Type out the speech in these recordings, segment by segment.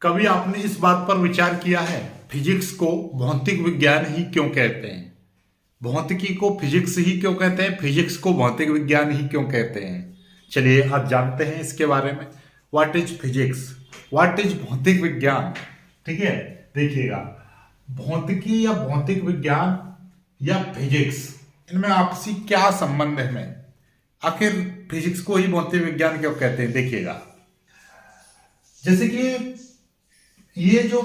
कभी आपने इस बात पर विचार किया है फिजिक्स को भौतिक विज्ञान ही क्यों कहते हैं? भौतिकी को फिजिक्स ही क्यों कहते हैं? फिजिक्स को भौतिक विज्ञान ही क्यों कहते हैं? चलिए आज जानते हैं इसके बारे में। What is physics, what is भौतिक विज्ञान। ठीक है, देखिएगा, भौतिकी या भौतिक विज्ञान या फिजिक्स, इनमें आपसी क्या संबंध है? आखिर फिजिक्स को ही भौतिक विज्ञान क्यों कहते हैं? देखिएगा, जैसे कि ये जो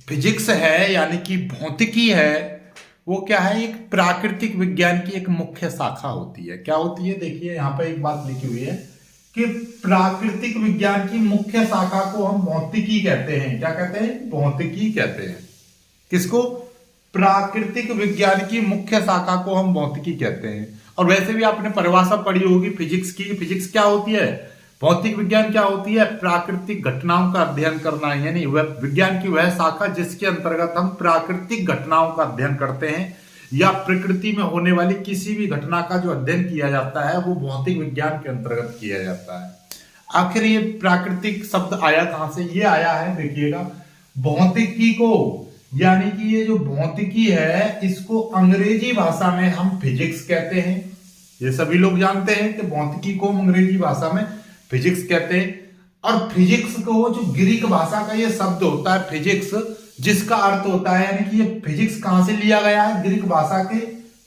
फिजिक्स है यानी कि भौतिकी है, वो क्या है, एक प्राकृतिक विज्ञान की एक मुख्य शाखा होती है। क्या होती है? देखिए यहां पर एक बात लिखी हुई है कि प्राकृतिक विज्ञान की मुख्य शाखा को हम भौतिकी कहते हैं। क्या कहते हैं? भौतिकी कहते हैं। किसको? प्राकृतिक विज्ञान की मुख्य शाखा को हम भौतिकी कहते हैं। और वैसे भी आपने परिभाषा पढ़ी होगी फिजिक्स की। फिजिक्स क्या होती है? भौतिक विज्ञान क्या होती है? प्राकृतिक घटनाओं का अध्ययन करना, यानी वह विज्ञान की वह शाखा जिसके अंतर्गत हम प्राकृतिक घटनाओं का अध्ययन करते हैं, या प्रकृति में होने वाली किसी भी घटना का जो अध्ययन किया जाता है वो भौतिक विज्ञान के अंतर्गत किया जाता है। आखिर ये प्राकृतिक शब्द आया कहां से? ये आया है, देखिएगा, भौतिकी को, यानी कि ये जो भौतिकी है इसको अंग्रेजी भाषा में हम फिजिक्स कहते हैं। ये सभी लोग जानते हैं कि भौतिकी को अंग्रेजी भाषा में फिजिक्स कहते हैं। और फिजिक्स को जो ग्रीक भाषा का ये शब्द होता है फिजिक्स, जिसका अर्थ होता है, यानी कि ये फिजिक्स कहां से लिया गया है? ग्रीक भाषा के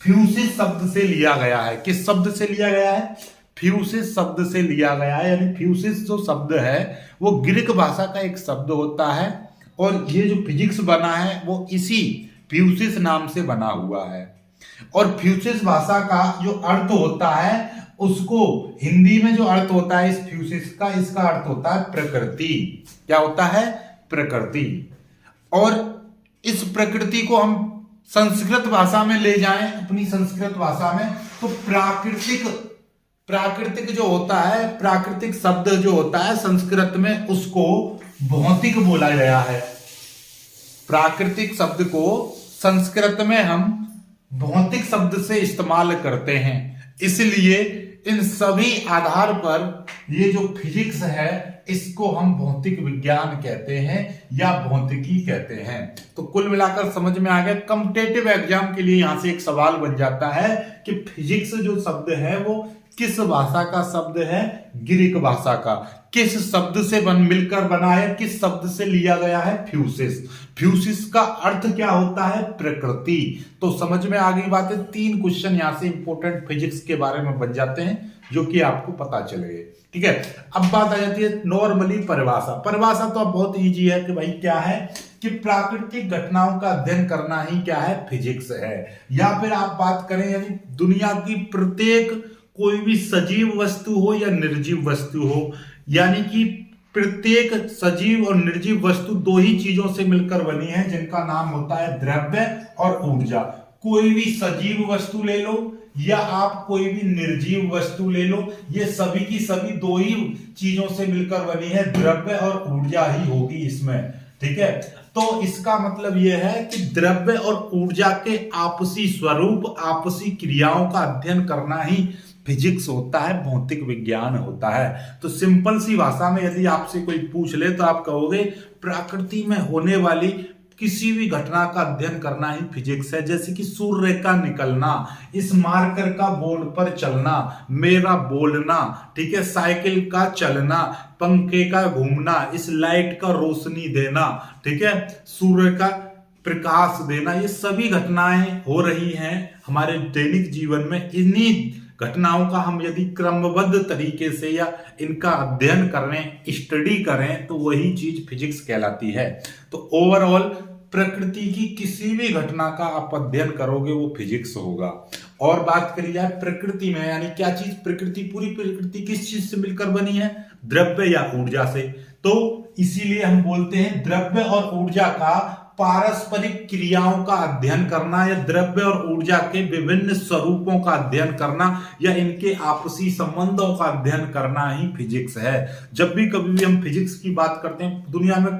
फ्यूसिस शब्द से लिया गया है। किस शब्द से लिया गया है? फ्यूसिस शब्द से लिया गया है। यानी फ्यूसिस जो शब्द है वो ग्रीक भाषा का एक शब्द होता है, और ये जो फिजिक्स बना है वो इसी फ्यूसिस नाम से बना हुआ है। और फ्यूसिस भाषा का जो अर्थ होता है, उसको हिंदी में जो अर्थ होता है इस फ्यूसिस का, इसका अर्थ होता है प्रकृति। क्या होता है? प्रकृति। और इस प्रकृति को हम संस्कृत भाषा में ले जाएं, अपनी संस्कृत भाषा में, तो प्राकृतिक जो होता है, प्राकृतिक शब्द जो होता है संस्कृत में, उसको भौतिक बोला गया है। प्राकृतिक शब्द को संस्कृत में हम भौतिक शब्द से इस्तेमाल करते हैं। इसलिए इन सभी आधार पर ये जो फिजिक्स है इसको हम भौतिक विज्ञान कहते हैं या भौतिकी कहते हैं। तो कुल मिलाकर समझ में आ गया। कॉम्पिटिटिव एग्जाम के लिए यहां से एक सवाल बन जाता है कि फिजिक्स जो शब्द है वो किस भाषा का शब्द है? ग्रीक भाषा का। किस शब्द से मिलकर बना है? किस शब्द से लिया गया है? फ्यूसिस। फ्यूसिस का अर्थ क्या होता है? प्रकृति। तो समझ में आ गई बात है। 3 क्वेश्चन यहां से इंपॉर्टेंट फिजिक्स के बारे में बन जाते हैं जो कि आपको पता चल गए। ठीक है, अब बात आ जाती है नॉर्मली परिभाषा। परिभाषा तो अब बहुत इजी है कि भाई क्या है कि प्राकृतिक घटनाओं का अध्ययन करना ही क्या है? फिजिक्स है। या फिर आप बात करें यानी दुनिया की प्रत्येक कोई भी सजीव वस्तु हो या निर्जीव वस्तु हो, यानी कि प्रत्येक सजीव और निर्जीव वस्तु 2 ही चीजों से मिलकर बनी है, जिनका नाम होता है द्रव्य और ऊर्जा। कोई भी सजीव वस्तु ले लो या आप कोई भी निर्जीव वस्तु ले लो, ये सभी की सभी 2 ही चीजों से मिलकर बनी है, द्रव्य और ऊर्जा ही होगी इसमें। ठीक है, तो इसका मतलब यह है कि द्रव्य और ऊर्जा के आपसी स्वरूप, आपसी क्रियाओं का अध्ययन करना ही फिजिक्स होता है, भौतिक विज्ञान होता है। तो सिंपल सी भाषा में यदि आपसे कोई पूछ ले तो आप कहोगे प्रकृति में होने वाली किसी भी घटना का अध्ययन करना ही फिजिक्स है। जैसे कि सूर्य का निकलना, इस मार्कर का बोर्ड पर चलना, मेरा बोलना, ठीक है, साइकिल का चलना, पंखे का घूमना, इस लाइट का रोशनी देना, ठीक है, सूर्य का प्रकाश देना, ये सभी घटनाएं हो रही हैं हमारे दैनिक जीवन में। इन्हीं घटनाओं का हम यदि क्रमबद्ध तरीके से या इनका अध्ययन करें, स्टडी करें, तो वही चीज फिजिक्स कहलाती है। तो ओवरऑल प्रकृति की किसी भी घटना का आप अध्ययन करोगे वो फिजिक्स होगा। और बात करी जाए प्रकृति में, यानी क्या चीज? प्रकृति, पूरी प्रकृति किस चीज से मिलकर बनी है? द्रव्य या ऊर्जा से। तो इसीलिए हम बोलते हैं द्रव्य और ऊर्जा का पारस्परिक क्रियाओं का अध्ययन करना, या द्रव्य और ऊर्जा के विभिन्न स्वरूपों का अध्ययन करना, या इनके आपसी संबंधों का अध्ययन करना ही फिजिक्स है। जब भी कभी भी हम फिजिक्स की बात करते हैं, दुनिया में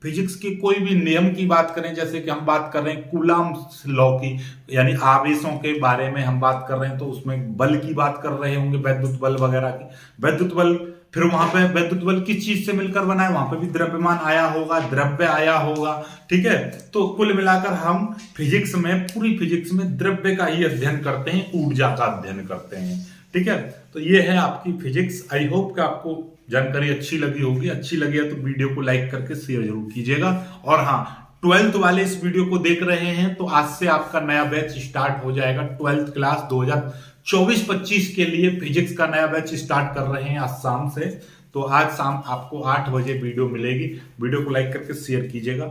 फिजिक्स के कोई भी नियम की बात करें, जैसे कि हम बात कर रहे हैं कूलम्ब्स लॉ की, यानी आवेशों के बारे में हम बात कर रहे हैं, तो उसमें बल की बात कर रहे होंगे, वैद्युत बल वगैरह की। वैद्युत बल फिर वहां पे वैद्युत बल किस चीज से मिलकर बना है, वहां पे भी द्रव्यमान आया होगा, द्रव्य आया होगा। ठीक है, तो कुल मिलाकर हम फिजिक्स में, पूरी फिजिक्स में द्रव्य का ही अध्ययन करते हैं, ऊर्जा का अध्ययन करते हैं। ठीक है, तो ये है आपकी फिजिक्स। आई होप कि आपको जानकारी अच्छी लगी होगी। अच्छी लगी है तो वीडियो को लाइक करके शेयर जरूर कीजिएगा। और हाँ, 12th वाले इस वीडियो को देख रहे हैं तो आज से आपका नया बैच स्टार्ट हो जाएगा। 12th क्लास 2024-25 के लिए फिजिक्स का नया बैच स्टार्ट कर रहे हैं आज शाम से। तो आज शाम आपको 8 बजे वीडियो मिलेगी। वीडियो को लाइक करके शेयर कीजिएगा।